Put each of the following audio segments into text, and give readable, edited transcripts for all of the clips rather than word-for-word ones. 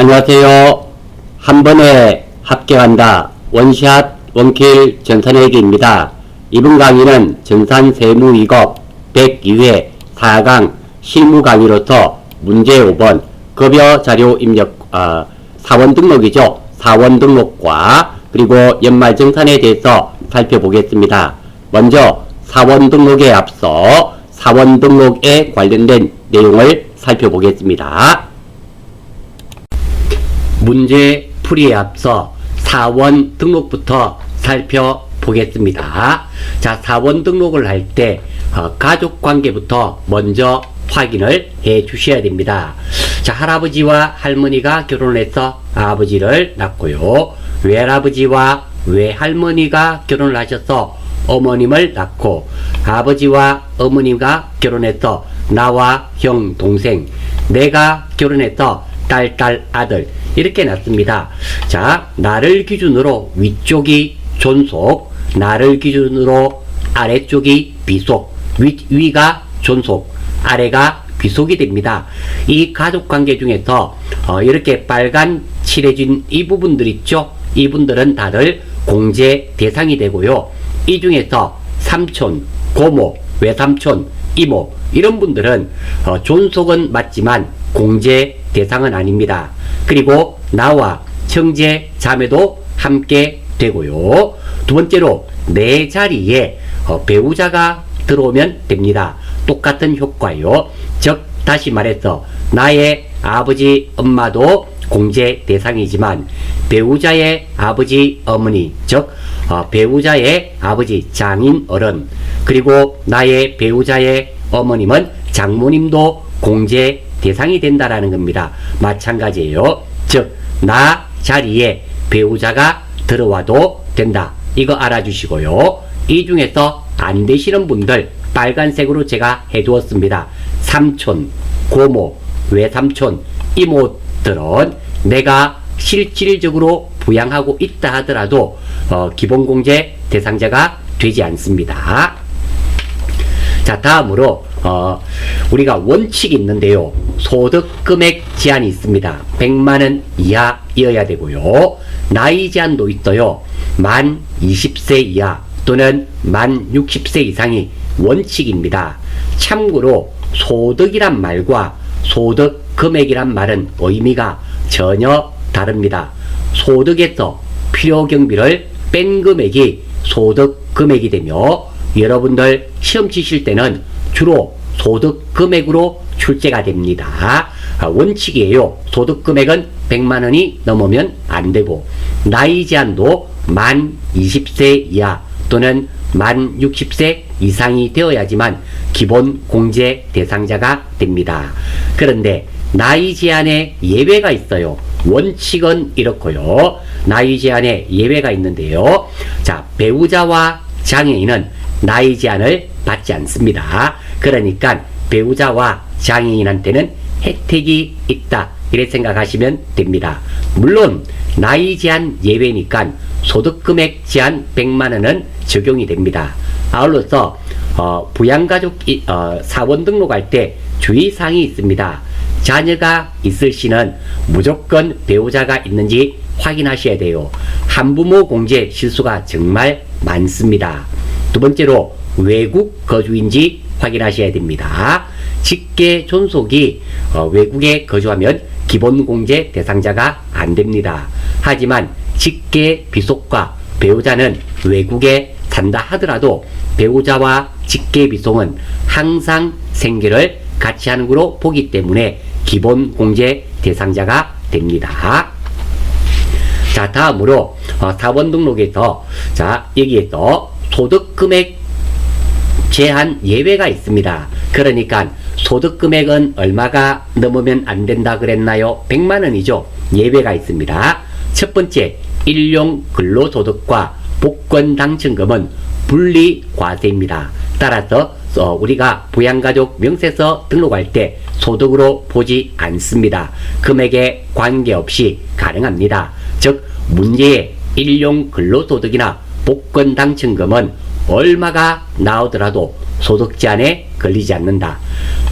안녕하세요. 한 번에 합격한다. 원샷 원킬 전산회계입니다. 이번 강의는 전산세무위법 102회 4강 실무 강의로서 문제 5번 급여 자료 입력 사원 등록이죠. 사원 등록과 그리고 연말 정산에 대해서 살펴보겠습니다. 먼저 사원 등록에 앞서 사원 등록에 관련된 내용을 살펴보겠습니다. 문제 풀이에 앞서 사원 등록부터 살펴보겠습니다. 자, 사원 등록을 할 때 가족관계부터 먼저 확인을 해 주셔야 됩니다. 자, 할아버지와 할머니가 결혼해서 아버지를 낳고요. 외할아버지와 외할머니가 결혼을 하셔서 어머님을 낳고, 아버지와 어머니가 결혼해서 나와 형, 동생, 내가 결혼해서 딸, 아들 이렇게 낳습니다. 자, 나를 기준으로 위쪽이 존속, 나를 기준으로 아래쪽이 비속, 위가 존속, 아래가 비속이 됩니다. 이 가족관계 중에서 이렇게 빨간 칠해진 이 부분들 있죠? 이분들은 다들 공제 대상이 되고요. 이 중에서 삼촌, 고모, 외삼촌, 이모 이런 분들은 존속은 맞지만 공제 대상은 아닙니다. 그리고 나와 형제, 자매도 함께 되고요. 두 번째로 내 자리에 배우자가 들어오면 됩니다. 똑같은 효과요. 즉 다시 말해서 나의 아버지, 엄마도 공제 대상이지만 배우자의 아버지, 어머니, 즉 배우자의 아버지, 장인, 어른, 그리고 나의 배우자의 어머님은 장모님도 공제 대상이 된다라는 겁니다. 마찬가지예요. 즉, 나 자리에 배우자가 들어와도 된다. 이거 알아주시고요. 이 중에서 안 되시는 분들 빨간색으로 제가 해두었습니다. 삼촌, 고모, 외삼촌, 이모들은 내가 실질적으로 부양하고 있다 하더라도 기본공제 대상자가 되지 않습니다. 자, 다음으로 우리가 원칙이 있는데요. 소득금액 제한이 있습니다. 100만원 이하이어야 되고요. 나이 제한도 있어요. 만 20세 이하 또는 만 60세 이상이 원칙입니다. 참고로 소득이란 말과 소득금액이란 말은 의미가 전혀 다릅니다. 소득에서 필요경비를 뺀 금액이 소득금액이 되며, 여러분들 시험 치실 때는 주로 소득금액으로 출제가 됩니다. 원칙이에요. 소득금액은 100만원이 넘으면 안되고, 나이 제한도 만 20세 이하 또는 만 60세 이상이 되어야지만 기본 공제 대상자가 됩니다. 그런데 나이 제한에 예외가 있어요. 원칙은 이렇고요. 나이 제한에 예외가 있는데요. 자, 배우자와 장애인은 나이 제한을 받지 않습니다. 그러니까 배우자와 장애인한테는 혜택이 있다, 이렇게 생각하시면 됩니다. 물론 나이 제한 예외니까 소득금액 제한 100만원은 적용이 됩니다. 아울러서 부양가족 사원 등록할 때 주의사항이 있습니다. 자녀가 있을 시는 무조건 배우자가 있는지 확인하셔야 돼요. 한부모 공제 실수가 정말 많습니다. 두 번째로 외국 거주인지 확인하셔야 됩니다. 직계 존속이 외국에 거주하면 기본 공제 대상자가 안 됩니다. 하지만 직계 비속과 배우자는 외국에 산다 하더라도 배우자와 직계 비속은 항상 생계를 같이 하는 거로 보기 때문에 기본 공제 대상자가 됩니다. 자, 다음으로 사원 등록에서 여기에서 소득금액 제한 예외가 있습니다. 그러니까 소득금액은 얼마가 넘으면 안 된다 그랬나요? 100만원이죠. 예외가 있습니다. 첫 번째, 일용 근로소득과 복권 당첨금은 분리 과세입니다. 따라서 우리가 부양가족 명세서 등록할 때 소득으로 보지 않습니다. 금액에 관계없이 가능합니다. 즉, 문제의 일용 근로소득이나 복권 당첨금은 얼마가 나오더라도 소득 제한에 걸리지 않는다.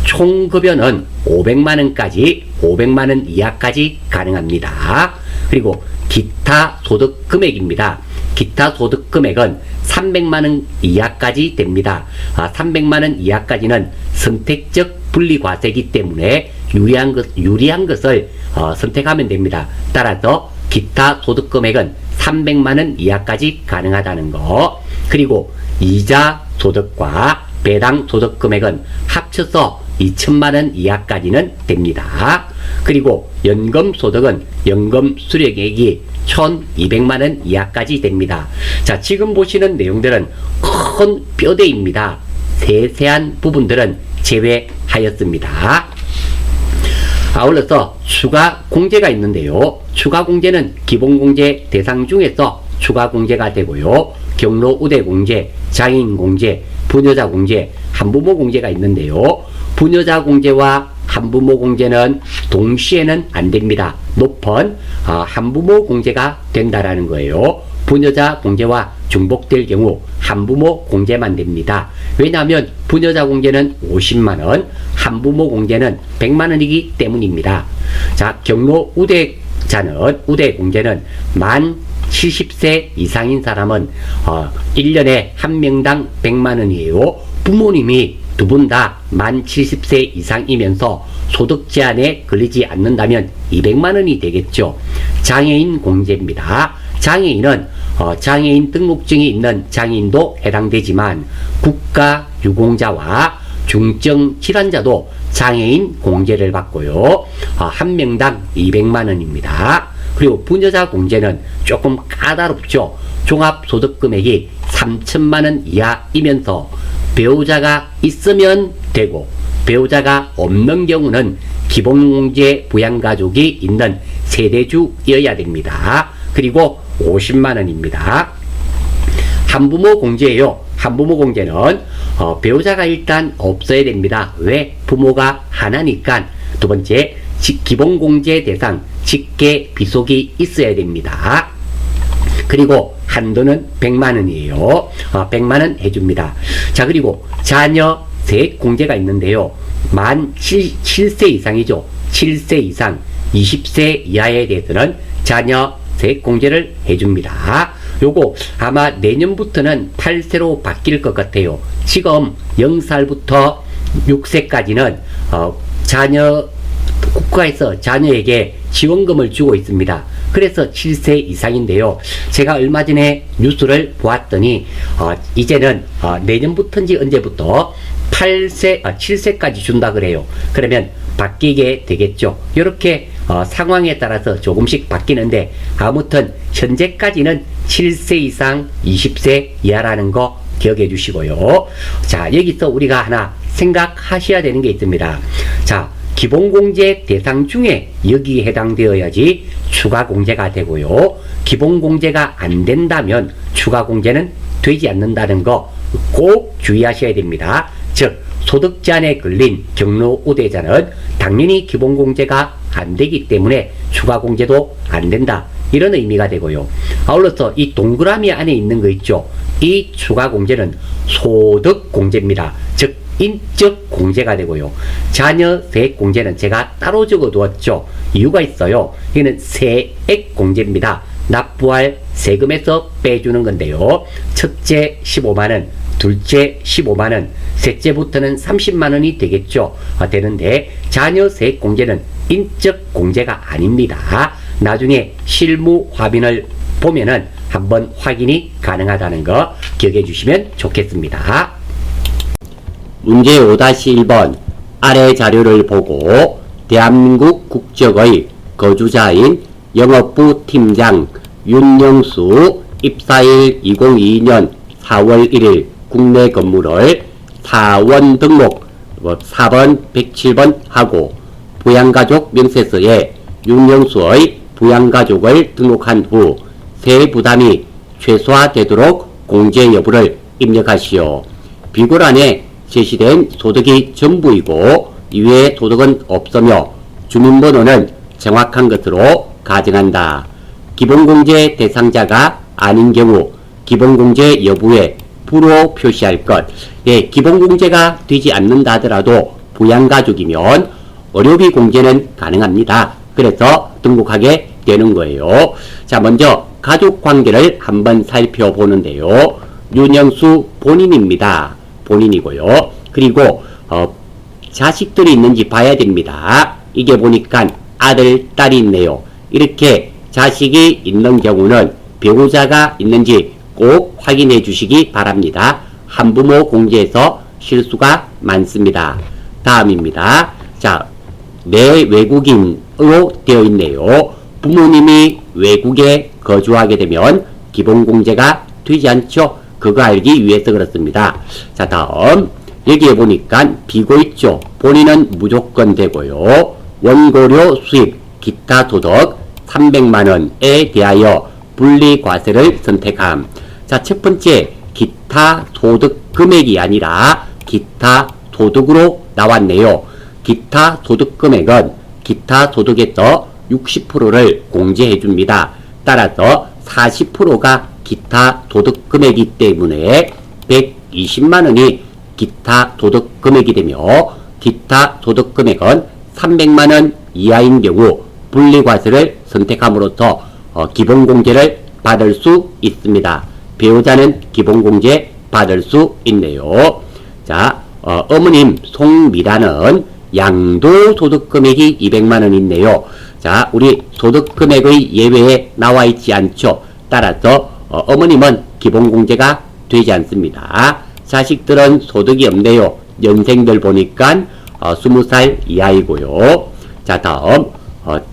총급여는 500만원까지 500만원 이하까지 가능합니다. 그리고 기타 소득 금액입니다. 기타 소득 금액은 300만원 이하까지 됩니다. 300만원 이하까지는 선택적 분리과세이기 때문에 유리한 것을 선택하면 됩니다. 따라서 기타 소득 금액은 300만원 이하까지 가능하다는 거. 그리고 이자 소득과 배당 소득 금액은 합쳐서 2천만원 이하까지는 됩니다. 그리고 연금 소득은 연금 수령액이 1200만원 이하까지 됩니다. 자, 지금 보시는 내용들은 큰 뼈대입니다. 세세한 부분들은 제외하였습니다. 아울러서 추가 공제가 있는데요. 추가 공제는 기본 공제 대상 중에서 추가 공제가 되고요. 경로 우대 공제, 장애인 공제, 부녀자 공제, 한부모 공제가 있는데요. 부녀자 공제와 한부모 공제는 동시에는 안 됩니다. 높은 한부모 공제가 된다라는 거예요. 부녀자 공제와 중복될 경우 한부모 공제만 됩니다. 왜냐하면 부녀자 공제는 50만원, 한부모 공제는 100만원이기 때문입니다. 자, 경로 우대 공제는 만 70세 이상인 사람은 1년에 한 명당 100만원이에요. 부모님이 두 분 다 만 70세 이상이면서 소득 제한에 걸리지 않는다면 200만원이 되겠죠. 장애인 공제입니다. 장애인은 장애인 등록증이 있는 장애인도 해당되지만 국가 유공자와 중증 질환자도 장애인 공제를 받고요. 한 명당 200만원입니다. 그리고 부녀자 공제는 조금 까다롭죠. 종합소득금액이 3천만원 이하이면서 배우자가 있으면 되고 배우자가 없는 경우는 기본공제 부양가족이 있는 세대주여야 됩니다. 그리고 50만원입니다. 한부모 공제예요. 한부모 공제는 배우자가 일단 없어야 됩니다. 왜? 부모가 하나니까. 두 번째, 기본공제 대상 직계 비속이 있어야 됩니다. 그리고 한도는 100만원이에요. 100만원 해줍니다. 자, 그리고 자녀 세액 공제가 있는데요. 만 7세 이상이죠. 7세 이상 20세 이하에 대해서는 자녀 세액 공제를 해줍니다. 요거 아마 내년부터는 8세로 바뀔 것 같아요. 지금 0살부터 6세까지는 국가에서 자녀에게 지원금을 주고 있습니다. 그래서 7세 이상인데요. 제가 얼마 전에 뉴스를 보았더니 이제는 내년부터인지 언제부터 7세까지 준다 그래요. 그러면 바뀌게 되겠죠. 이렇게 상황에 따라서 조금씩 바뀌는데 아무튼 현재까지는 7세 이상 20세 이하라는 거 기억해 주시고요. 자, 여기서 우리가 하나 생각하셔야 되는 게 있습니다. 자, 기본공제 대상 중에 여기에 해당되어야지 추가공제가 되고요. 기본공제가 안 된다면 추가공제는 되지 않는다는 거 꼭 주의하셔야 됩니다. 즉, 소득 제한에 걸린 경로 우대자는 당연히 기본공제가 안 되기 때문에 추가공제도 안 된다. 이런 의미가 되고요. 아울러서 이 동그라미 안에 있는 거 있죠. 이 추가공제는 소득공제입니다. 즉, 인적 공제가 되고요. 자녀 세액 공제는 제가 따로 적어 두었죠. 이유가 있어요. 이거는 세액 공제입니다. 납부할 세금에서 빼주는 건데요. 첫째 15만원, 둘째 15만원, 셋째부터는 30만원이 되겠죠. 되는데 자녀 세액 공제는 인적 공제가 아닙니다. 나중에 실무 화면을 보면은 한번 확인이 가능하다는 거 기억해 주시면 좋겠습니다. 문제 5-1번 아래 자료를 보고 대한민국 국적의 거주자인 영업부 팀장 윤영수 입사일 2022년 4월 1일 국내 건물을 사원 등록 4번 107번 하고 부양가족 명세서에 윤영수의 부양가족을 등록한 후 세액 부담이 최소화되도록 공제 여부를 입력하시오. 비고란에 제시된 소득이 전부이고 이외의 소득은 없으며 주민번호는 정확한 것으로 가정한다. 기본공제 대상자가 아닌 경우 기본공제 여부에 불호 표시할 것. 예, 기본공제가 되지 않는다 하더라도 부양가족이면 의료비 공제는 가능합니다. 그래서 등록하게 되는 거예요. 자, 먼저 가족 관계를 한번 살펴보는데요. 윤영수 본인입니다. 본인이고요. 그리고 자식들이 있는지 봐야 됩니다. 이게 보니까 아들, 딸이 있네요. 이렇게 자식이 있는 경우는 배우자가 있는지 꼭 확인해 주시기 바랍니다. 한부모 공제에서 실수가 많습니다. 다음입니다. 자, 내 외국인으로 되어 있네요. 부모님이 외국에 거주하게 되면 기본공제가 되지 않죠. 그거 알기 위해서 그렇습니다. 자, 다음 여기에 보니까 비고 있죠. 본인은 무조건 되고요. 원고료 수입, 기타 소득 300만원에 대하여 분리과세를 선택함. 자, 첫 번째 기타 소득 금액이 아니라 기타 소득으로 나왔네요. 기타 소득 금액은 기타 소득에서 60%를 공제해 줍니다. 따라서 40%가 기타 소득 금액이기 때문에 120만원이 기타 소득 금액이 되며 기타 소득 금액은 300만원 이하인 경우 분리과세를 선택함으로써 기본공제를 받을 수 있습니다. 배우자는 기본공제 받을 수 있네요. 자, 어머님 송미라는 양도소득금액이 200만원 있네요. 자, 우리 소득금액의 예외에 나와 있지 않죠. 따라서 어머님은 기본공제가 되지 않습니다. 자식들은 소득이 없네요. 연생들 보니까 20살 이하이고요. 자, 다음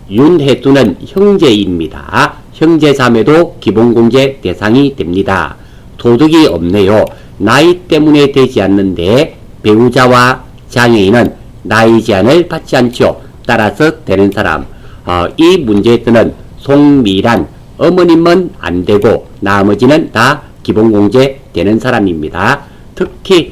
윤혜수는 형제입니다. 형제자매도 기본공제 대상이 됩니다. 소득이 없네요. 나이 때문에 되지 않는데 배우자와 장애인은 나이 제한을 받지 않죠. 따라서 되는 사람. 이 문제에서는 송미란 어머님은 안 되고 나머지는 다 기본공제 되는 사람입니다. 특히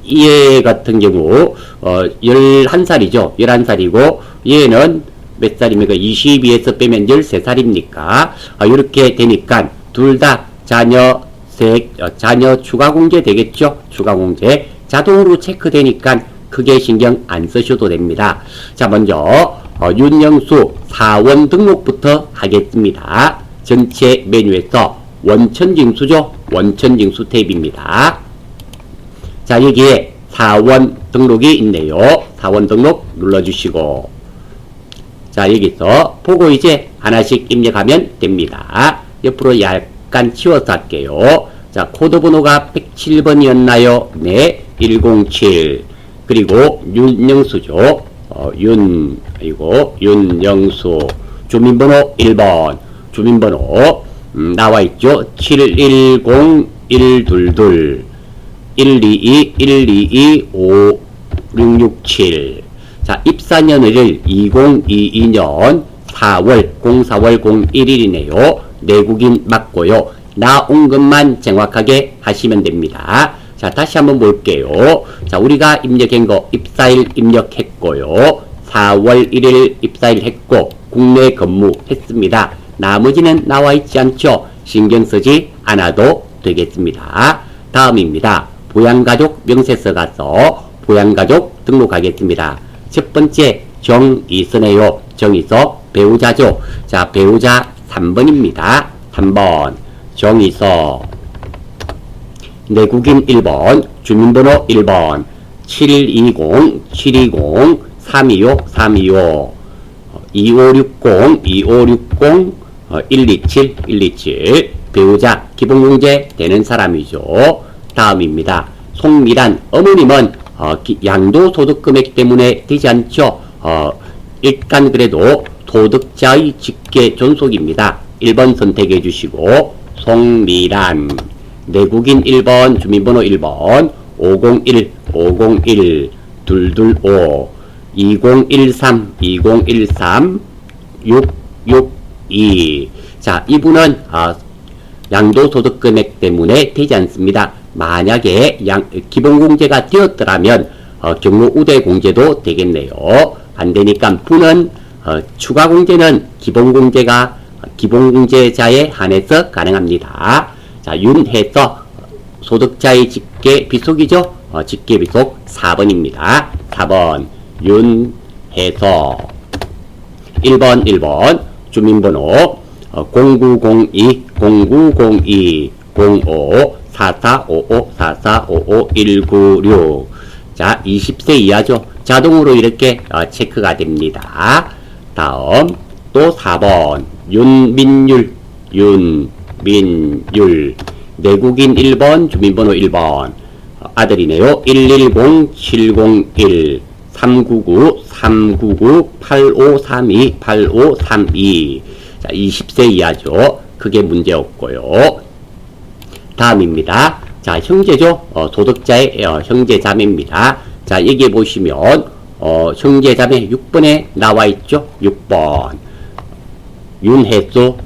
얘 같은 경우 11살이죠. 11살이고 얘는 몇 살입니까? 22에서 빼면 13살입니까? 이렇게 되니까 둘 다 자녀 추가공제 되겠죠? 추가공제 자동으로 체크되니까 크게 신경 안 쓰셔도 됩니다. 자, 먼저 윤영수 사원 등록부터 하겠습니다. 전체 메뉴에서 원천징수죠? 원천징수 탭입니다. 자, 여기에 사원 등록이 있네요. 사원 등록 눌러주시고, 자, 여기서 보고 이제 하나씩 입력하면 됩니다. 옆으로 약간 치워서 할게요. 자, 코드 번호가 107번이었나요? 네, 107. 그리고 윤영수죠. 윤영수. 주민번호 1번. 주민번호 나와 있죠. 710-122 122-122-5667. 자, 입사년을 2022년 4월 04월 01일이네요. 내국인 맞고요. 나온 것만 정확하게 하시면 됩니다. 자, 다시 한번 볼게요. 자, 우리가 입력한 거 입사일 입력했고요. 4월 1일 입사일 했고 국내 근무했습니다. 나머지는 나와 있지 않죠? 신경 쓰지 않아도 되겠습니다. 다음입니다. 부양가족 명세서 가서 부양가족 등록하겠습니다. 첫 번째 정이서네요. 정이서 배우자죠. 자, 배우자 3번입니다. 3번 정이서. 내국인 1번, 주민번호 1번, 720-720-325-325, 2560-2560, 127, 배우자 기본공제 되는 사람이죠. 다음입니다. 송미란 어머님은 양도소득금액 때문에 되지 않죠. 일단 그래도 소득자의 직계 존속입니다. 1번 선택해 주시고, 송미란 내국인 1번, 주민번호 1번, 501, 225, 2013, 662. 자, 이분은 양도소득금액 때문에 되지 않습니다. 만약에 기본공제가 되었더라면 경로 우대공제도 되겠네요. 안 되니까 분은 추가공제는 기본공제자에 한해서 가능합니다. 자, 윤해서 소득자의 직계 비속이죠. 직계 비속 4번입니다. 4번 윤해서 1번 주민번호 0902 0902 05 4455 4455 196. 자, 20세 이하죠. 자동으로 이렇게 체크가 됩니다. 다음 또 4번 윤민율 내국인 1번 주민번호 1번 아들이네요. 110701 399 8532 8532. 자, 20세 이하죠. 크게 문제 없고요. 다음입니다. 자, 형제죠. 도덕자의 형제 자매입니다. 자, 여기 보시면 형제 자매 6번에 나와 있죠. 6번 윤혜수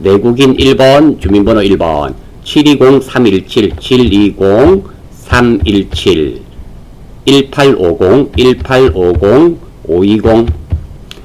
내국인 1번 주민번호 1번 720317 720317 1850 520.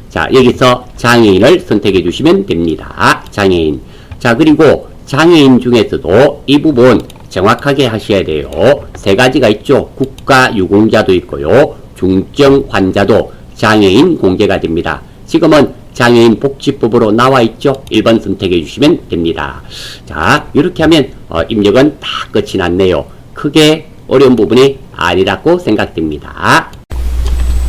자, 여기서 장애인을 선택해 주시면 됩니다. 장애인. 자, 그리고 장애인 중에서도 이 부분 정확하게 하셔야 돼요. 세 가지가 있죠. 국가 유공자도 있고요. 중증 환자도 장애인 공제가 됩니다. 지금은 장애인 복지법으로 나와 있죠. 1번 선택해 주시면 됩니다. 자, 이렇게 하면 입력은 다 끝이 났네요. 크게 어려운 부분이 아니라고 생각됩니다.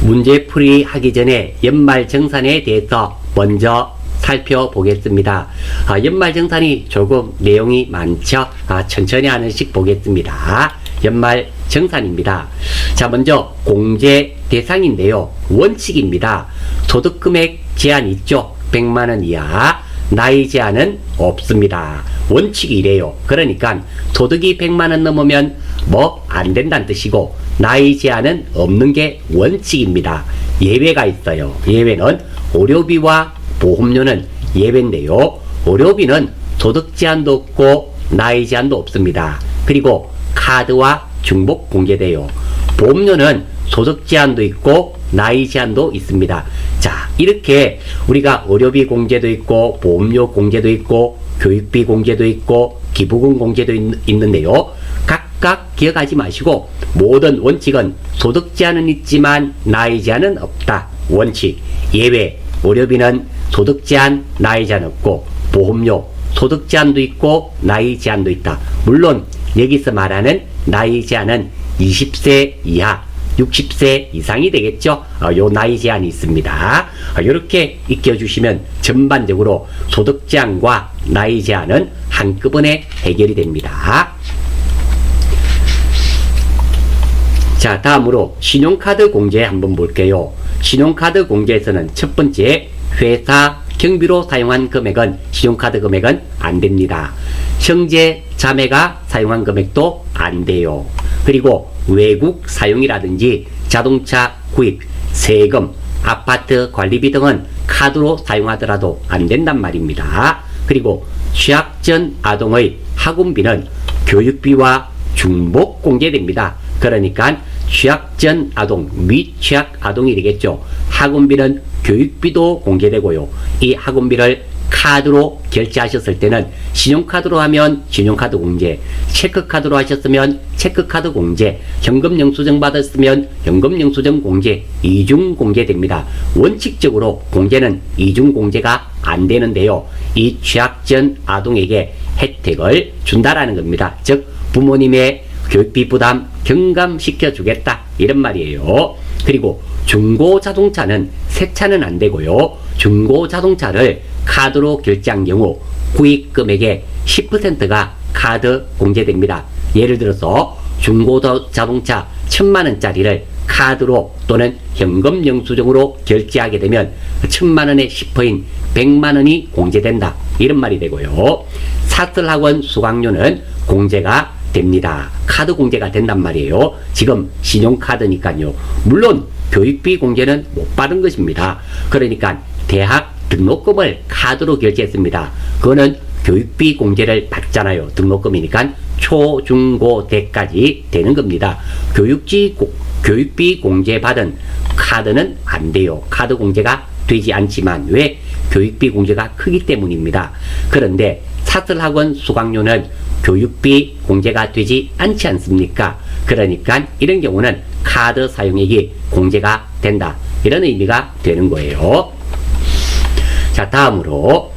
문제풀이 하기 전에 연말정산에 대해서 먼저 살펴보겠습니다. 연말정산이 조금 내용이 많죠. 천천히 하나씩 보겠습니다. 연말정산입니다. 자, 먼저 공제 대상인데요. 원칙입니다. 소득금액 제한 있죠. 100만원 이하. 나이 제한은 없습니다. 원칙이 이래요. 그러니까 소득이 100만원 넘으면 뭐 안 된다는 뜻이고, 나이 제한은 없는 게 원칙입니다. 예외가 있어요. 예외는 의료비와 보험료는 예외인데요. 의료비는 소득 제한도 없고 나이 제한도 없습니다. 그리고 카드와 중복 공제돼요. 보험료는 소득 제한도 있고 나이 제한도 있습니다. 자, 이렇게 우리가 의료비 공제도 있고 보험료 공제도 있고 교육비 공제도 있고 기부금 공제도 있는데요. 각각 기억하지 마시고 모든 원칙은 소득 제한은 있지만 나이 제한은 없다. 원칙. 예외. 의료비는 소득 제한, 나이 제한 없고, 보험료 소득 제한도 있고 나이 제한도 있다. 물론 여기서 말하는 나이 제한은 20세 이하 60세 이상이 되겠죠. 요 나이 제한이 있습니다. 이렇게 익혀주시면 전반적으로 소득 제한과 나이 제한은 한꺼번에 해결이 됩니다. 자, 다음으로 신용카드 공제 한번 볼게요. 신용카드 공제에서는 첫 번째, 회사 경비로 사용한 금액은 신용카드 금액은 안 됩니다. 형제 자매가 사용한 금액도 안 돼요. 그리고 외국 사용이라든지 자동차 구입, 세금, 아파트 관리비 등은 카드로 사용하더라도 안 된단 말입니다. 그리고 취학 전 아동의 학원비는 교육비와 중복 공제됩니다. 그러니까 취학 전 아동, 미취학 아동이 되겠죠. 학원비는 교육비도 공제되고요. 이 학원비를 카드로 결제하셨을 때는 신용카드로 하면 신용카드 공제, 체크카드로 하셨으면 체크카드 공제, 현금 영수증 받았으면 현금 영수증 공제, 이중 공제됩니다. 원칙적으로 공제는 이중 공제가 안 되는데요. 이 취학 전 아동에게 혜택을 준다라는 겁니다. 즉 부모님의 교육비 부담 경감시켜 주겠다, 이런 말이에요. 그리고 중고 자동차는 새 차는 안 되고요. 중고 자동차를 카드로 결제한 경우 구입 금액의 10%가 카드 공제됩니다. 예를 들어서 중고 자동차 1000만원짜리를 카드로 또는 현금 영수증으로 결제하게 되면 1000만원의 10%인 100만원이 공제된다, 이런 말이 되고요. 사설학원 수강료는 공제가 됩니다. 카드 공제가 된단 말이에요. 지금 신용카드니까요. 물론 교육비 공제는 못 받은 것입니다. 그러니까 대학 등록금을 카드로 결제했습니다. 그거는 교육비 공제를 받잖아요. 등록금이니까 초, 중, 고, 대까지 되는 겁니다. 교육비 공제 받은 카드는 안 돼요. 카드 공제가 되지 않지만, 왜? 교육비 공제가 크기 때문입니다. 그런데 사설학원 수강료는 교육비 공제가 되지 않지 않습니까? 그러니까 이런 경우는 카드 사용액이 공제가 된다. 이런 의미가 되는 거예요. 자, 다음으로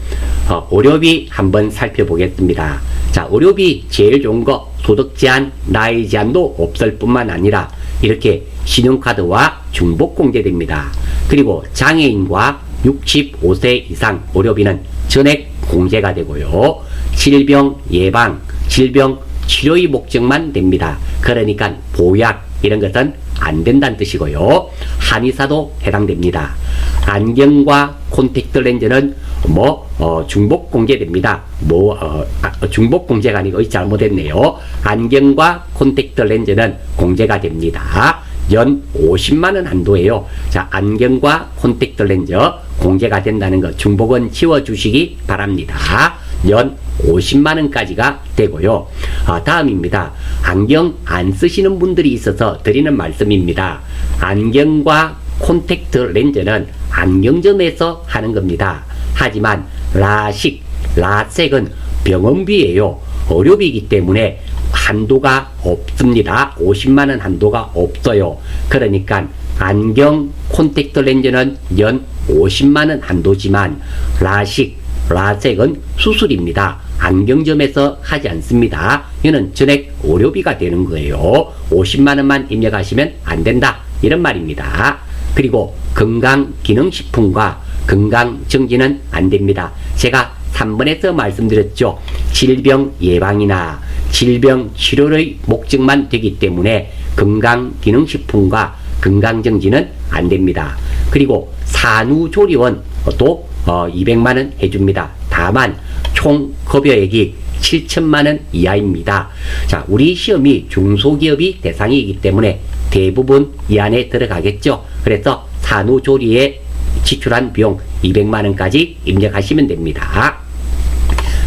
의료비 한번 살펴보겠습니다. 자, 의료비 제일 좋은 거 소득 제한, 나이 제한도 없을 뿐만 아니라 이렇게 신용카드와 중복 공제됩니다. 그리고 장애인과 65세 이상 의료비는 전액 공제가 되고요. 질병 예방, 질병 치료의 목적만 됩니다. 그러니까 보약 이런 것은 안 된다는 뜻이고요. 한의사도 해당됩니다. 안경과 콘택트 렌즈는 중복 공제됩니다. 중복 공제가 아니고 잘못했네요. 안경과 콘택트 렌즈는 공제가 됩니다. 연 50만원 한도예요. 자, 안경과 콘택트 렌즈 공제가 된다는 것 중복은 지워주시기 바랍니다. 연 50만원까지가 되고요. 다음입니다. 안경 안 쓰시는 분들이 있어서 드리는 말씀입니다. 안경과 콘택트 렌즈는 안경점에서 하는 겁니다. 하지만 라섹은 병원비예요. 의료비이기 때문에 한도가 없습니다. 50만원 한도가 없어요. 그러니까 안경 콘택트 렌즈는 연 50만원 한도지만 라섹은 수술입니다. 안경점에서 하지 않습니다. 이는 전액 의료비가 되는 거예요. 50만원만 입력하시면 안 된다. 이런 말입니다. 그리고 건강기능식품과 건강정지는 안 됩니다. 제가 3번에서 말씀드렸죠. 질병 예방이나 질병 치료의 목적만 되기 때문에 건강기능식품과 건강정지는 안 됩니다. 그리고 산후조리원도 200만원 해줍니다. 다만 총 급여액이 7천만원 이하입니다. 자, 우리 시험이 중소기업이 대상이기 때문에 대부분 이 안에 들어가겠죠. 그래서 산후조리에 지출한 비용 200만원까지 입력하시면 됩니다.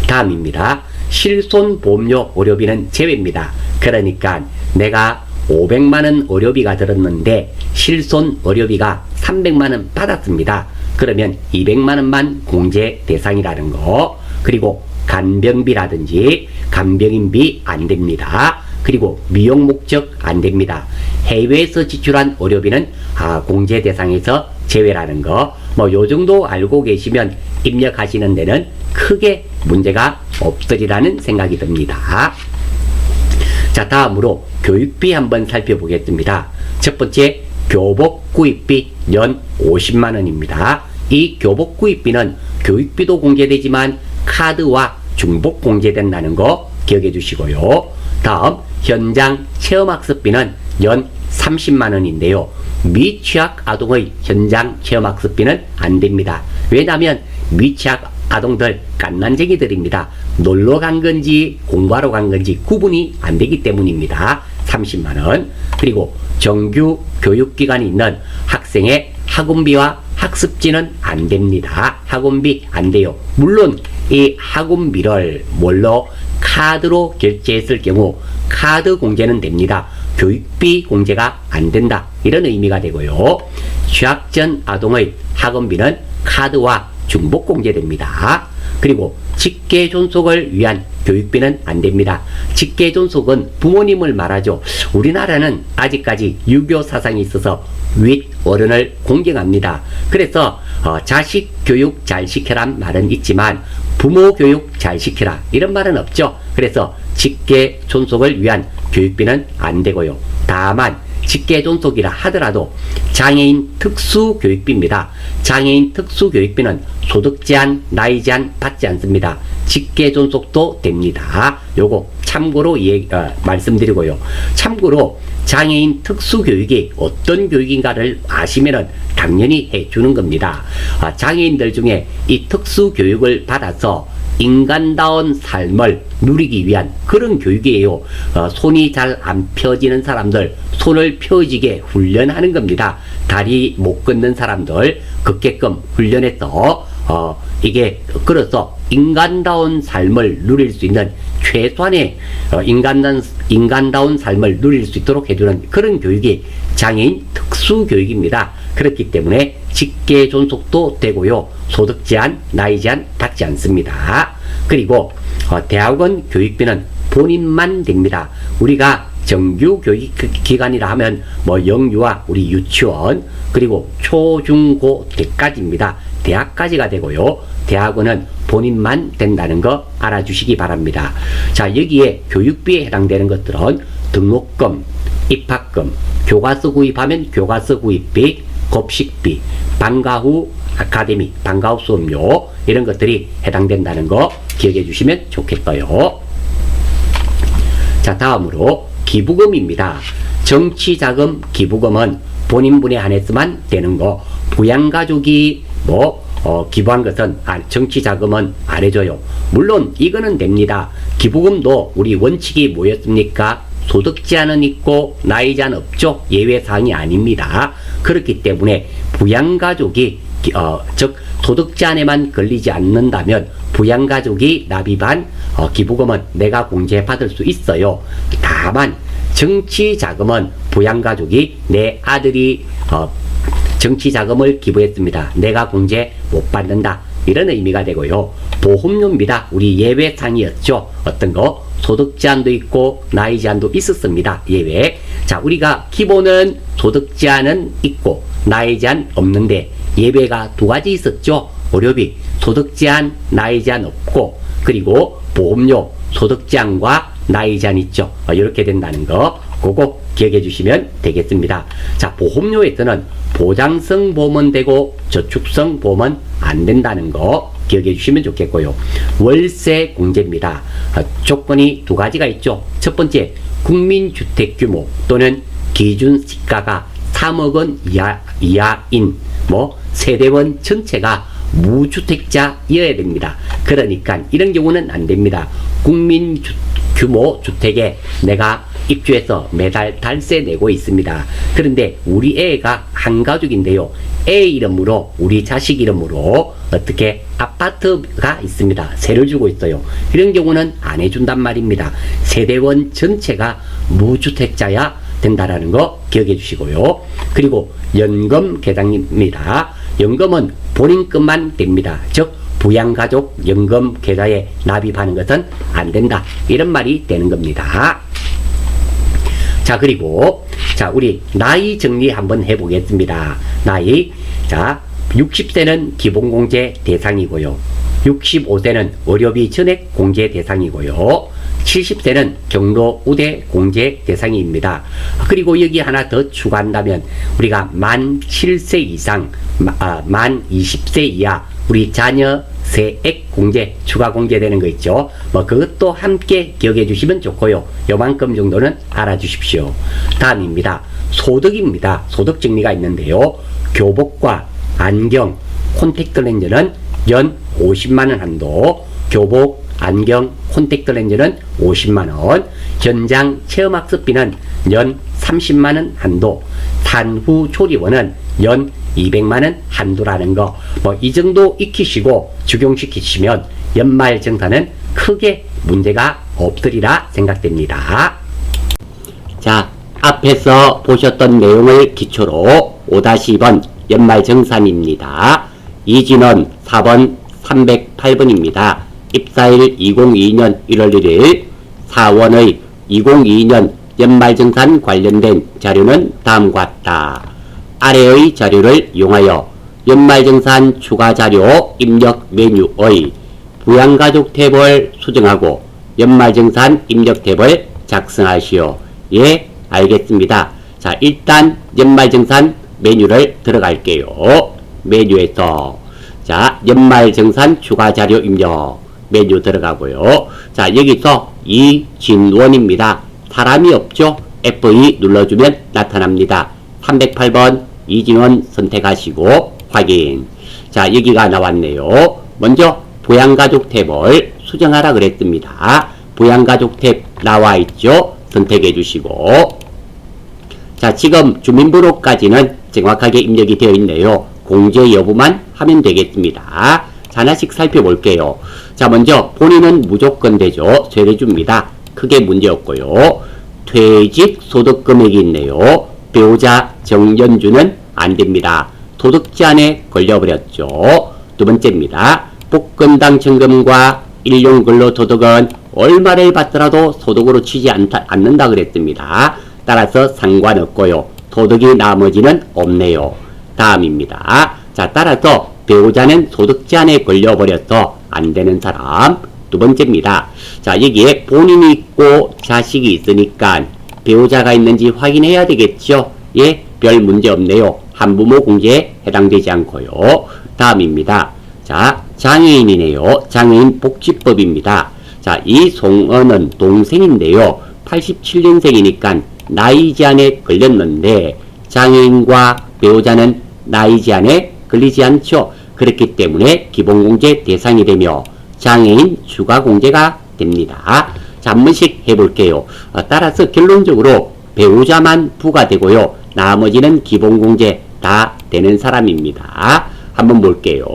다음입니다. 실손보험료 의료비는 제외입니다. 그러니까 내가 500만원 의료비가 들었는데 실손 의료비가 300만원 받았습니다. 그러면 200만원만 공제 대상이라는 거. 그리고 간병비라든지 간병인비 안 됩니다. 그리고 미용 목적 안 됩니다. 해외에서 지출한 의료비는 공제 대상에서 제외라는 거. 요 정도 알고 계시면 입력하시는 데는 크게 문제가 없으리라는 생각이 듭니다. 자, 다음으로 교육비 한번 살펴보겠습니다. 첫 번째, 교복 구입비 연 50만원입니다. 이 교복 구입비는 교육비도 공제되지만 카드와 중복 공제된다는 거 기억해 주시고요. 다음, 현장 체험학습비는 연 30만원인데요. 미취학 아동의 현장 체험학습비는 안 됩니다. 왜냐하면 미취학 아동들 갓난쟁이들입니다. 놀러 간 건지 공부하러 간 건지 구분이 안 되기 때문입니다. 30만원. 그리고 정규 교육기관이 있는 학생의 학원비와 학습지는 안 됩니다. 학원비 안 돼요. 물론 이 학원비를 카드로 결제했을 경우 카드 공제는 됩니다. 교육비 공제가 안 된다. 이런 의미가 되고요. 취학 전 아동의 학원비는 카드와 중복 공제됩니다. 그리고 직계 존속을 위한 교육비는 안 됩니다. 직계 존속은 부모님을 말하죠. 우리나라는 아직까지 유교 사상이 있어서 윗 어른을 공경합니다. 그래서 자식 교육 잘 시켜란 말은 있지만 부모 교육 잘 시키라 이런 말은 없죠. 그래서 직계 존속을 위한 교육비는 안 되고요. 다만 직계 존속이라 하더라도 장애인 특수교육비입니다. 장애인 특수교육비는 소득 제한, 나이 제한 받지 않습니다. 직계 존속도 됩니다. 요거 참고로 말씀드리고요. 참고로 장애인 특수교육이 어떤 교육인가를 아시면은 당연히 해주는 겁니다. 장애인들 중에 이 특수교육을 받아서 인간다운 삶을 누리기 위한 그런 교육이에요. 손이 잘 안 펴지는 사람들 손을 펴지게 훈련하는 겁니다. 다리 못 걷는 사람들 걷게끔 훈련해서 이게 그래서 인간다운 삶을 누릴 수 있는 최소한의 인간다운 삶을 누릴 수 있도록 해주는 그런 교육이 장애인 특수교육입니다. 그렇기 때문에 직계 존속도 되고요. 소득 제한, 나이 제한 받지 않습니다. 그리고 대학원 교육비는 본인만 됩니다. 우리가 정규 교육 기관이라 하면 뭐 영유아, 우리 유치원, 그리고 초, 중, 고 때까지입니다. 대학까지가 되고요. 대학원은 본인만 된다는 거 알아주시기 바랍니다. 자, 여기에 교육비에 해당되는 것들은 등록금, 입학금, 교과서 구입하면 교과서 구입비, 급식비, 방과 후 아카데미, 방과 후 수업료 이런 것들이 해당된다는 거 기억해 주시면 좋겠어요. 자, 다음으로 기부금입니다. 정치자금 기부금은 본인분에 한해서만 되는 거, 부양가족이 기부한 것은 정치자금은 안 해줘요. 물론 이거는 됩니다. 기부금도 우리 원칙이 뭐였습니까? 소득 제한은 있고 나이 제한 없죠. 예외 사항이 아닙니다. 그렇기 때문에 부양가족이 즉 소득 제한에만 걸리지 않는다면 부양가족이 납입한 기부금은 내가 공제 받을 수 있어요. 다만 정치자금은 부양가족이 내 아들이 정치자금을 기부했습니다. 내가 공제 못 받는다. 이런 의미가 되고요. 보험료입니다. 우리 예외 사항이었죠. 어떤 거? 소득 제한도 있고 나이 제한도 있었습니다. 예외. 자, 우리가 기본은 소득 제한은 있고 나이 제한 없는데 예외가 두 가지 있었죠. 의료비, 소득 제한, 나이 제한 없고, 그리고 보험료, 소득 제한과 나이 제한 있죠. 이렇게 된다는 거, 그거 기억해 주시면 되겠습니다. 자, 보험료에서는 보장성 보험은 되고 저축성 보험은 안 된다는 거 기억해 주시면 좋겠고요. 월세 공제입니다. 조건이 두 가지가 있죠. 첫 번째, 국민주택 규모 또는 기준 시가가 3억 원 이하인 세대원 전체가 무주택자여야 됩니다. 그러니까 이런 경우는 안 됩니다. 국민 규모 주택에 내가 입주해서 매달 달세 내고 있습니다. 그런데 우리 애가 한 가족인데요. 애 이름으로, 우리 자식 이름으로 어떻게 아파트가 있습니다. 세를 주고 있어요. 이런 경우는 안 해준단 말입니다. 세대원 전체가 무주택자야 된다라는 거 기억해 주시고요. 그리고 연금 계좌입니다. 연금은 본인 것만 됩니다. 즉 부양가족 연금 계좌에 납입하는 것은 안 된다. 이런 말이 되는 겁니다. 자, 그리고 우리 나이 정리 한번 해보겠습니다. 나이. 자, 60세는 기본공제 대상이고요. 65세는 의료비 전액 공제 대상이고요. 70세는 경로 우대 공제 대상입니다. 그리고 여기 하나 더 추가한다면 우리가 만 7세 이상, 만 20세 이하 우리 자녀 세액 공제, 추가 공제되는 거 있죠. 그것도 함께 기억해 주시면 좋고요. 요만큼 정도는 알아주십시오. 다음입니다. 소득입니다. 소득 정리가 있는데요. 교복과 안경, 콘택트 렌즈는 연 50만원 한도, 교복, 안경, 콘택트 렌즈는 50만원, 현장 체험학습비는 연 30만원 한도, 산후 조리원은 연 200만원 한도라는 거, 이 정도 익히시고 적용시키시면 연말정산은 크게 문제가 없으리라 생각됩니다. 자, 앞에서 보셨던 내용을 기초로 5-2번 연말정산입니다. 이진원 4번 308번입니다. 입사일 2022년 1월 1일 사원의 2022년 연말정산 관련된 자료는 다음과 같다. 아래의 자료를 이용하여 연말정산 추가자료 입력 메뉴의 부양가족 탭을 수정하고 연말정산 입력 탭을 작성하시오. 예, 알겠습니다. 자, 일단 연말정산 메뉴를 들어갈게요. 메뉴에서 연말정산 추가자료 입력 메뉴 들어가고요. 자, 여기서 이진원입니다. 사람이 없죠? F2 눌러주면 나타납니다. 308번 이진원 선택하시고 확인. 자, 여기가 나왔네요. 먼저 부양가족 탭을 수정하라 그랬습니다. 부양가족 탭 나와 있죠? 선택해 주시고. 자, 지금 주민번호까지는 정확하게 입력이 되어 있네요. 공제 여부만 하면 되겠습니다. 자, 하나씩 살펴볼게요. 자, 먼저 본인은 무조건 되죠. 세례줍니다. 크게 문제 없고요. 퇴직 소득 금액이 있네요. 배우자 정연주는 안 됩니다. 소득 제한에 걸려버렸죠. 두 번째입니다. 복권당 청금과 일용 근로소득은 얼마를 받더라도 소득으로 치지 않는다 그랬습니다. 따라서 상관없고요. 소득이 나머지는 없네요. 다음입니다. 자, 따라서 배우자는 소득 제한에 걸려버려서 안 되는 사람. 두 번째입니다. 자, 여기에 본인이 있고 자식이 있으니까 배우자가 있는지 확인해야 되겠죠? 예, 별 문제 없네요. 한부모 공제에 해당되지 않고요. 다음입니다. 자, 장애인이네요. 장애인 복지법입니다. 자, 이 송은은 동생인데요. 87년생이니까 나이 제한에 걸렸는데 장애인과 배우자는 나이 제한에 걸리지 않죠. 그렇기 때문에 기본공제 대상이 되며 장애인 추가공제가 됩니다. 자, 한 번씩 해볼게요. 따라서 결론적으로 배우자만 부과되고요. 나머지는 기본공제 다 되는 사람입니다. 한번 볼게요.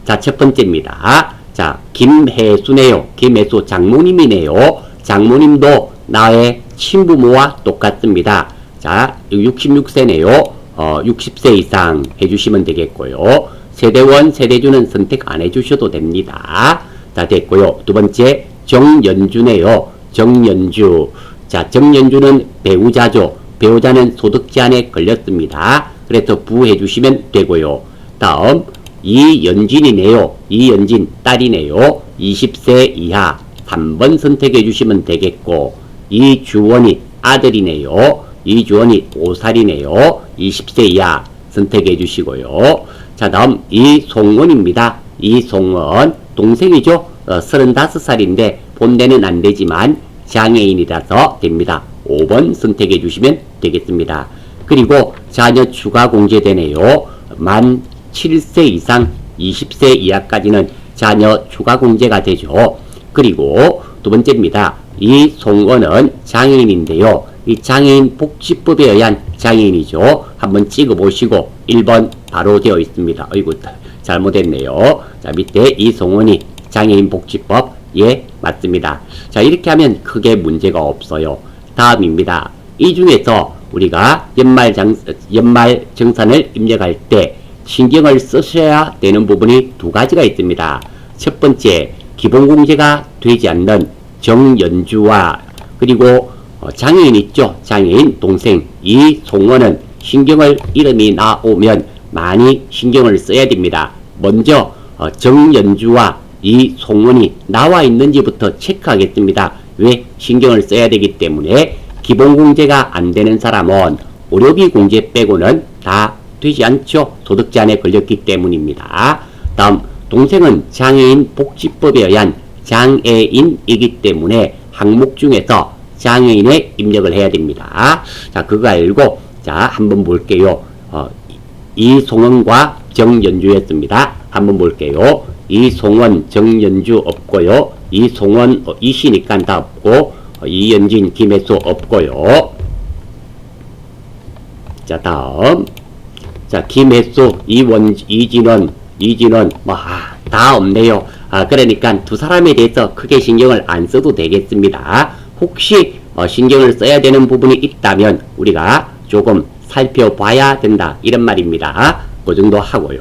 자, 첫 번째입니다. 자, 김혜수네요. 김혜수 장모님이네요. 장모님도 나의 친부모와 똑같습니다. 자, 66세네요. 60세 이상 해주시면 되겠고요. 세대원, 세대주는 선택 안 해주셔도 됩니다. 자, 됐고요. 두 번째, 정연주네요. 정연주. 자, 정연주는 배우자죠. 배우자는 소득 제한에 걸렸습니다. 그래서 부해주시면 되고요. 다음, 이연진이네요. 이연진 딸이네요. 20세 이하 3번 선택해 주시면 되겠고, 이주원이 아들이네요. 이주원이 5살이네요. 20세 이하 선택해 주시고요. 자, 다음 이송원입니다. 이송원 동생이죠. 35살인데 본대는 안 되지만 장애인이라서 됩니다. 5번 선택해 주시면 되겠습니다. 그리고 자녀 추가 공제되네요. 만 7세 이상 20세 이하까지는 자녀 추가 공제가 되죠. 그리고 두 번째입니다. 이 송원은 장애인인데요. 이 장애인 복지법에 의한 장애인이죠. 한번 찍어 보시고 1번 바로 되어 있습니다. 어이구, 잘못했네요. 자, 밑에 이 송원이 장애인 복지법, 예, 맞습니다. 자, 이렇게 하면 크게 문제가 없어요. 다음입니다. 이 중에서 우리가 연말 정산을 입력할 때 신경을 쓰셔야 되는 부분이 두 가지가 있습니다. 첫 번째, 기본공제가 되지 않는 정연주와 그리고 장애인 있죠. 장애인 동생 이송원은 신경을 이름이 나오면 많이 신경을 써야 됩니다. 먼저 정연주와 이송원이 나와 있는지부터 체크하겠습니다. 왜? 신경을 써야 되기 때문에 기본공제가 안 되는 사람은 의료비 공제 빼고는 다 되지 않죠. 소득 제한에 걸렸기 때문입니다. 다음, 동생은 장애인 복지법에 의한 장애인이기 때문에 항목 중에서 장애인에 입력을 해야 됩니다. 자, 그거 알고, 자, 한번 볼게요. 이송원과 정연주였습니다. 한번 볼게요. 이송원, 정연주 없고요. 이송원, 이시니까 다 없고, 이연진, 김혜수 없고요. 자, 다음. 자, 김혜수, 이진원, 다 없네요. 그러니까 두 사람에 대해서 크게 신경을 안 써도 되겠습니다. 혹시 신경을 써야 되는 부분이 있다면 우리가 조금 살펴봐야 된다, 이런 말입니다. 그 정도 하고요.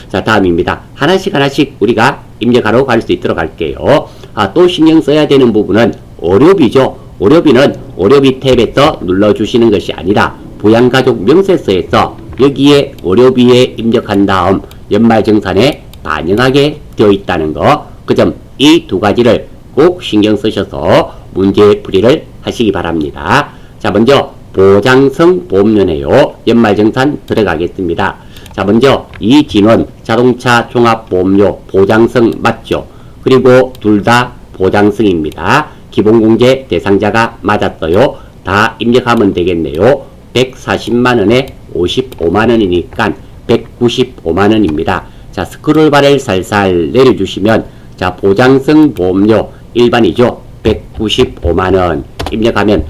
자, 다음입니다. 하나씩 우리가 입력하러 갈 수 있도록 할게요. 또 신경 써야 되는 부분은 의료비죠. 의료비는 의료비 탭에서 눌러주시는 것이 아니라 부양가족 명세서에서 여기에 의료비에 입력한 다음 연말정산에 반영하게 되어 있다는 거, 그 점 이 두 가지를 꼭 신경 쓰셔서 문제풀이를 하시기 바랍니다. 자, 먼저 보장성 보험료네요. 연말정산 들어가겠습니다. 자, 먼저 이진원 자동차 종합보험료 보장성 맞죠? 그리고 둘 다 보장성입니다. 기본공제 대상자가 맞았어요. 다 입력하면 되겠네요. 140만원에 55만원이니까 195만원입니다. 자, 스크롤바를 살살 내려주시면, 자, 보장성 보험료 일반이죠. 195만원 입력하면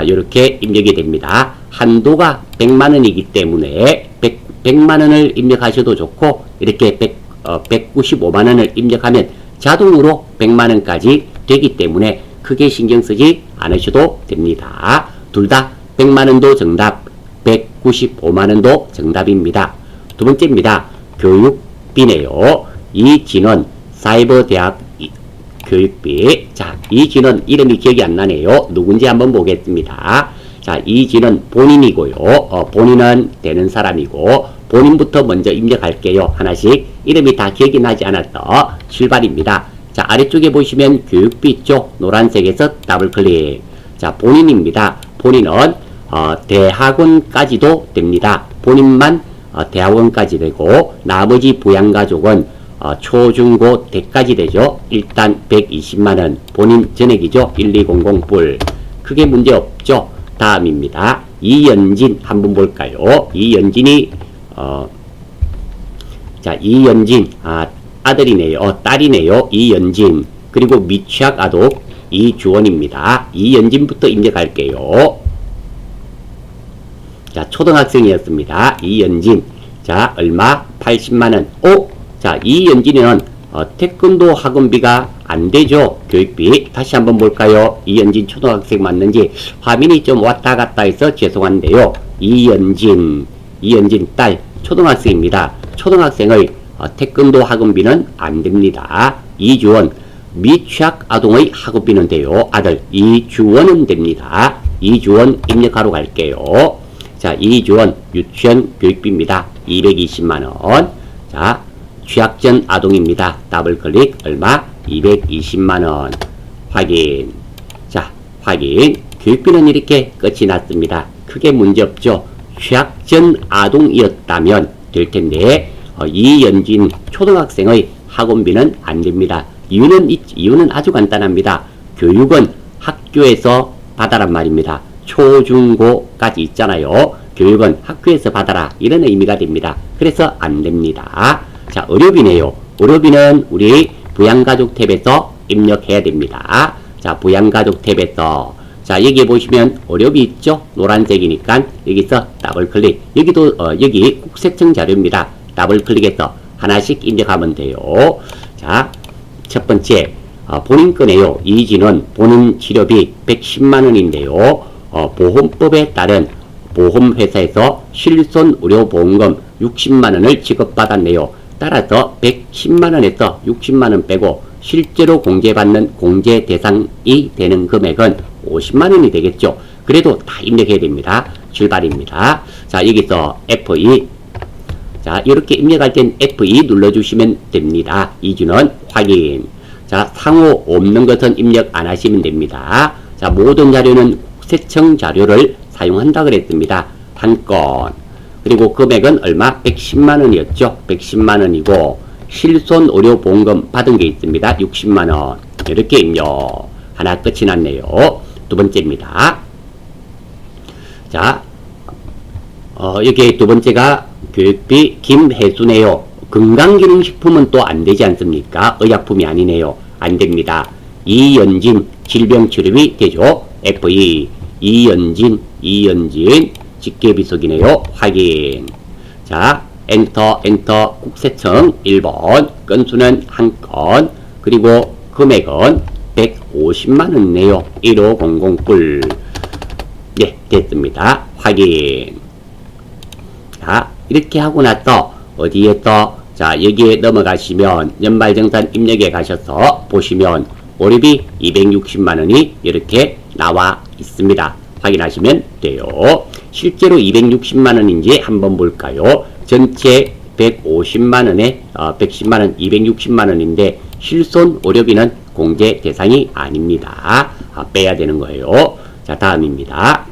이렇게 입력이 됩니다. 한도가 100만원이기 때문에 100만원을 입력하셔도 좋고, 이렇게 195만원을 입력하면 자동으로 100만원까지 되기 때문에 크게 신경 쓰지 않으셔도 됩니다. 둘 다 100만원도 정답, 195만원도 정답입니다. 두 번째입니다. 교육비네요. 이진원 사이버대학 교육비. 자, 이진은 이름이 기억이 안 나네요. 누군지 한번 보겠습니다. 자, 이진은 본인이고요. 본인은 되는 사람이고, 본인부터 먼저 입력할게요. 하나씩. 이름이 다 기억이 나지 않아서 출발입니다. 자, 아래쪽에 보시면 교육비 있죠? 노란색에서 더블 클릭. 자, 본인입니다. 본인은 대학원까지도 됩니다. 본인만 대학원까지 되고, 나머지 부양가족은 초중고 대까지 되죠. 일단 120만원 본인 전액이죠. 1200불. 크게 문제 없죠. 다음입니다. 이연진 한번 볼까요? 이연진이 자, 이연진 아들이네요. 딸이네요. 이연진. 그리고 미취학 아동 이주원입니다. 이연진부터 입력할게요. 자, 초등학생이었습니다. 이연진. 자, 얼마? 80만원. 자, 이연진은 태권도 학원비가 안 되죠. 교육비. 다시 한번 볼까요? 이연진 초등학생 맞는지 화면이 좀 왔다 갔다 해서 죄송한데요. 이연진 딸 초등학생입니다. 초등학생의 태권도 학원비는 안 됩니다. 이주원 미취학 아동의 학원비는 돼요. 아들 이주원은 됩니다. 이주원 입력하러 갈게요. 자, 이주원 유치원 교육비입니다. 220만원. 자, 취학전 아동입니다. 더블 클릭. 얼마? 220만원. 확인. 자, 확인. 교육비는 이렇게 끝이 났습니다. 크게 문제 없죠. 취학전 아동이었다면 될 텐데, 이연진 초등학생의 학원비는 안 됩니다. 이유는 아주 간단합니다. 교육은 학교에서 받아란 말입니다. 초중고까지 있잖아요. 교육은 학교에서 받아라. 이런 의미가 됩니다. 그래서 안 됩니다. 자, 의료비네요. 의료비는 우리 부양가족 탭에서 입력해야 됩니다. 자, 부양가족 탭에서. 자, 여기 보시면 의료비 있죠? 노란색이니까 여기서 더블 클릭. 여기도, 여기 국세청 자료입니다. 더블 클릭해서 하나씩 입력하면 돼요. 자, 첫 번째, 본인 거네요. 이진은 본인 치료비 110만원인데요. 보험법에 따른 보험회사에서 실손의료보험금 60만원을 지급받았네요. 따라서 110만원에서 60만원 빼고 실제로 공제받는 공제 대상이 되는 금액은 50만원이 되겠죠. 그래도 다 입력해야 됩니다. 출발입니다. 자, 여기서 F2. 자, 이렇게 입력할 땐 F2 눌러주시면 됩니다. 이주는 확인. 자, 상호 없는 것은 입력 안 하시면 됩니다. 자, 모든 자료는 국세청 자료를 사용한다 그랬습니다. 한 건. 그리고 금액은 얼마? 110만원이었죠. 110만원이고 실손의료보험금 받은 게 있습니다. 60만원. 이렇게 입력. 하나 끝이 났네요. 두 번째입니다. 자, 여기 두 번째가 교육비 김혜수네요. 건강기능식품은 또 안 되지 않습니까? 의약품이 아니네요. 안 됩니다. 이연진 질병치료비 되죠. F2. 이연진 직계비속이네요. 확인. 자, 엔터 국세청 1번. 건수는 한 건. 그리고 금액은 150만원이네요. 1500불. 예, 됐습니다. 확인. 자, 이렇게 하고 나서 어디에서 자, 여기에 넘어가시면 연말정산 입력에 가셔서 보시면 월요비 260만원이 이렇게 나와 있습니다. 확인하시면 돼요. 실제로 260만원인지 한번 볼까요? 전체 150만원에 110만원 260만원인데 실손 의료비는 공제 대상이 아닙니다. 빼야 되는 거예요. 자, 다음입니다.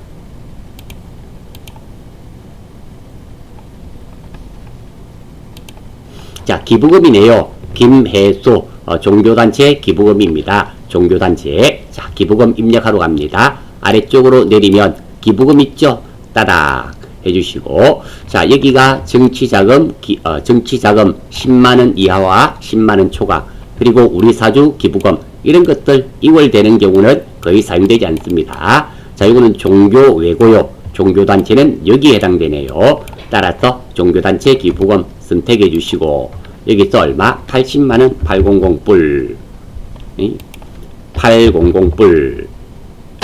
자, 기부금이네요. 김혜수 종교단체 기부금입니다. 종교단체. 자, 기부금 입력하러 갑니다. 아래쪽으로 내리면 기부금 있죠? 따닥 해주시고, 자, 여기가 정치자금, 정치자금 10만원 이하와 10만원 초과, 그리고 우리 사주 기부금, 이런 것들 2월 되는 경우는 거의 사용되지 않습니다. 자, 이거는 종교 외고요. 종교단체는 여기에 해당되네요. 따라서 종교단체 기부금 선택해 주시고, 여기서 얼마? 80만원 800불. 800불.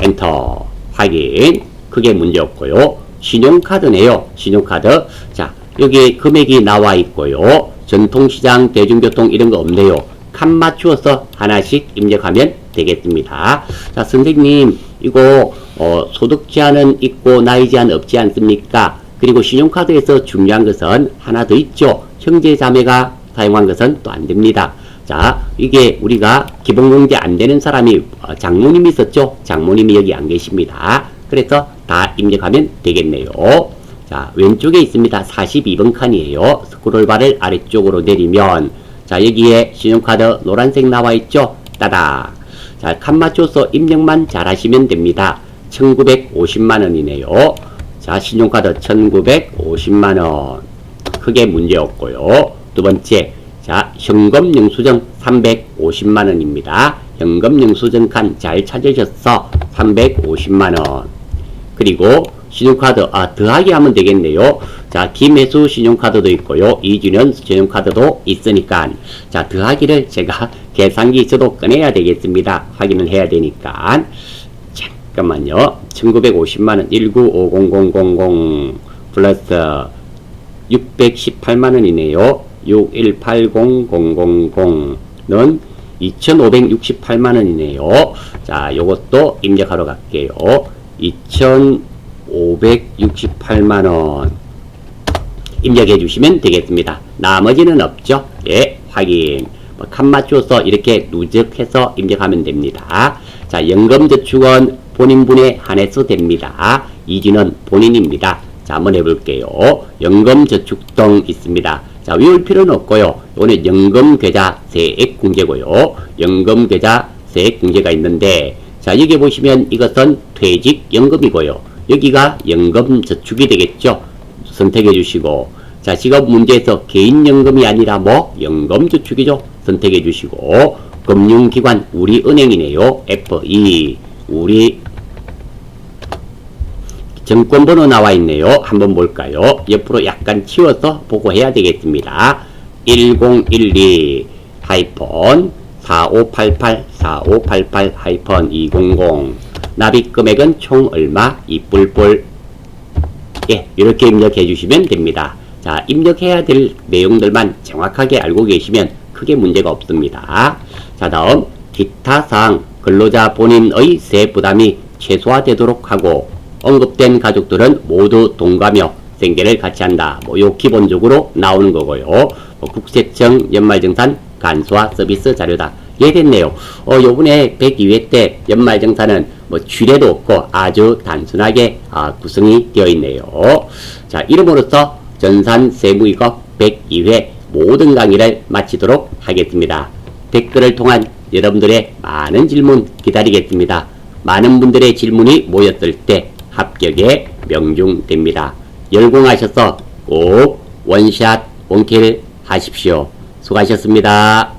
엔터. 확인. 크게 문제 없고요. 신용카드네요. 신용카드. 자, 여기 금액이 나와 있고요. 전통시장, 대중교통 이런 거 없네요. 칸 맞추어서 하나씩 입력하면 되겠습니다. 자, 선생님, 이거, 소득 제한은 있고 나이 제한 없지 않습니까? 그리고 신용카드에서 중요한 것은 하나 더 있죠. 형제 자매가 사용한 것은 또 안 됩니다. 자, 이게 우리가 기본공제 안 되는 사람이 장모님이 있었죠. 장모님이 여기 안 계십니다. 그래서 다 입력하면 되겠네요. 자, 왼쪽에 있습니다. 42번 칸이에요. 스크롤바를 아래쪽으로 내리면, 자, 여기에 신용카드 노란색 나와 있죠. 따닥. 자, 칸 맞춰서 입력만 잘 하시면 됩니다. 1950만원이네요. 자, 신용카드 1950만원. 크게 문제 없고요. 두 번째, 자, 현금 영수증 350만원입니다. 현금 영수증 칸 잘 찾으셔서 350만원. 그리고 신용카드, 더하기 하면 되겠네요. 자, 김혜수 신용카드도 있고요. 이준현 신용카드도 있으니까. 자, 더하기를 제가 계산기 저도 꺼내야 되겠습니다. 확인을 해야 되니까. 잠깐만요. 1950만원 195000 플러스 618만원이네요. 6180000는 2568만원이네요. 자, 요것도 입력하러 갈게요. 2568만원 입력해 주시면 되겠습니다. 나머지는 없죠? 예, 확인. 칸 맞춰서 이렇게 누적해서 입력하면 됩니다. 자, 연금저축은 본인분에 한해서 됩니다. 이주는 본인입니다. 자, 한번 해볼게요. 연금저축 등 있습니다. 자, 외울 필요는 없고요. 이거는 연금계좌 세액공제고요. 연금계좌 세액공제가 있는데, 자, 여기 보시면 이것은 퇴직연금이고요. 여기가 연금저축이 되겠죠. 선택해 주시고, 자, 지금 문제에서 개인연금이 아니라 뭐 연금저축이죠. 선택해 주시고, 금융기관 우리은행이네요. F2 우리 정권번호 나와 있네요. 한번 볼까요? 옆으로 약간 치워서 보고 해야 되겠습니다. 1012-4588-4588-200 납입 금액은 총 얼마? 이뿔뿔. 예, 이렇게 입력해 주시면 됩니다. 자, 입력해야 될 내용들만 정확하게 알고 계시면 크게 문제가 없습니다. 자, 다음 기타 사항 근로자 본인의 세액 부담이 최소화되도록 하고 언급된 가족들은 모두 동감며 생계를 같이 한다. 뭐 요 기본적으로 나오는 거고요. 국세청 연말정산 간소화 서비스 자료다. 예, 됐네요. 요번에 102회 때 연말정산은 뭐 쥐레도 없고 아주 단순하게 구성이 되어 있네요. 자, 이름으로써 전산세무이거 102회 모든 강의를 마치도록 하겠습니다. 댓글을 통한 여러분들의 많은 질문 기다리겠습니다. 많은 분들의 질문이 모였을 때 합격에 명중됩니다. 열공하셔서 꼭 원샷 원킬 하십시오. 수고하셨습니다.